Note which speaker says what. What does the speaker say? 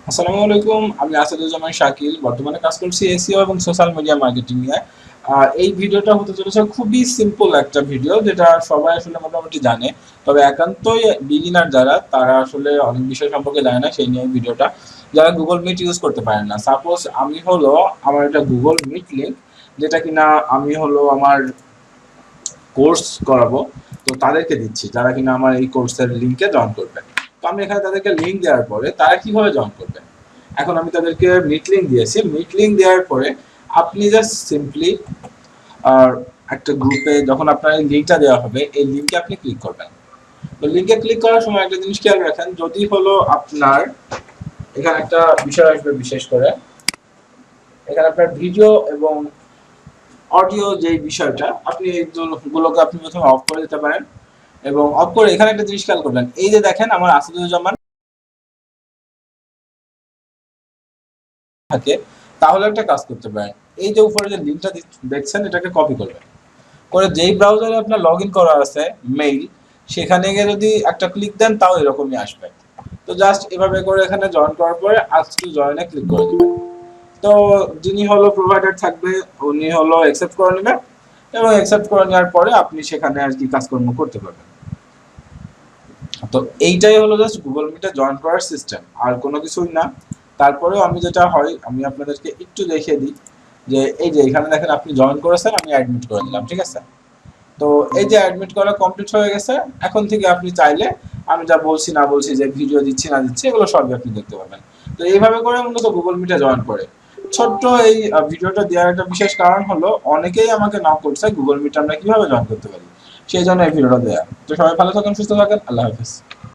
Speaker 1: আসসালামু আলাইকুম, আমি আসাদুজ্জামান শাকিল। বর্তমানে কাজ করছি এসইও এবং সোশ্যাল মিডিয়া মার্কেটিং নিয়ে। এই ভিডিওটা হতে চলেছে খুবই সিম্পল একটা ভিডিও, যেটা সবাই আসলে মোটামুটি জানে। তবে একান্তই বিগিনার যারা, তারা আসলে অনেক বিষয় সম্পর্কে জানে না, সেই নিয়ে এই ভিডিওটা। যারা গুগল মিট ইউজ করতে পারেন না, সাপোজ আমি হলো আমার একটা গুগল মিট লিঙ্ক, যেটা কিনা আমি হলো আমার কোর্স করাবো, তো তাদেরকে দিচ্ছি যারা কিনা আমার এই কোর্সের লিঙ্কে জয়েন করবে। তো আমি এখানে তাদেরকে লিঙ্ক দেওয়ার পরে তারা কিভাবে জয়েন করবে, এখন আমি তাদেরকে মিট লিঙ্ক দিয়েছি। মিট লিঙ্ক দেওয়ার পরে আপনি জাস্ট সিম্পলি আর একটা গ্রুপে যখন আপনার এই লিঙ্কটা দেওয়া হবে, এই লিঙ্কে আপনি ক্লিক করবেন। তো লিঙ্কে ক্লিক করার সময় একটা জিনিস খেয়াল রাখেন, যদি হলো আপনার এখানে একটা বিষয় আসবে, বিশেষ করে এখানে আপনার ভিডিও এবং অডিও যে বিষয়টা, আপনি এইগুলোকে আপনি প্রথমে অফ করে দিতে পারেন। এবং অফ করে এখানে একটা জিনিস খেয়াল করবেন, এই যে দেখেন আমার আসাদুজ্জামান থাকে, তাহলে একটা কাজ করতে পারেন। এই যে উপরে যে লিঙ্কটা দেখছেন, এটাকে কপি করবেন, করে যেই ব্রাউজারে আপনার লগ ইন করা আছে মেইল, সেখানে গিয়ে যদি একটা ক্লিক দেন, তাও এরকমই আসবে। তো জাস্ট এভাবে করে এখানে জয়েন করার পরে আস্ক টু জয়েনে ক্লিক করে দিবেন। তো যিনি হলো প্রোভাইডার থাকবে, উনি হলো অ্যাকসেপ্ট করে নেবেন, এবং অ্যাকসেপ্ট করে নেওয়ার পরে আপনি সেখানে আর কি কাজকর্ম করতে পারবেন। তো এইটাই হলো জাস্ট গুগল মিটে জয়েন করার সিস্টেম, আর কোনো কিছুই না। তারপরেও আমি যেটা হয়, আমি আপনাদেরকে একটু দেখিয়ে দিই, যে এই যে এখানে দেখেন আপনি জয়েন করেছেন, আমি অ্যাডমিট করে দিলাম, ঠিক আছে। তো এই যে অ্যাডমিট করা কমপ্লিট হয়ে গেছে, এখন থেকে আপনি চাইলে আমি যা বলছি না বলছি, যে ভিডিও দিচ্ছি না দিচ্ছি, এগুলো সবই আপনি দেখতে পাবেন। তো এইভাবে করে মূলত গুগল মিটে জয়েন করে। ছোট্ট এই ভিডিওটা দেওয়ার একটা বিশেষ কারণ হলো, অনেকেই আমাকে নক করছে গুগল মিটে আমরা কিভাবে জয়েন করতে পারি, সেই জন্য এই ভিডিওটা দেওয়া। তো সবাই ভালো থাকেন, সুস্থ থাকেন, আল্লাহ হাফেজ।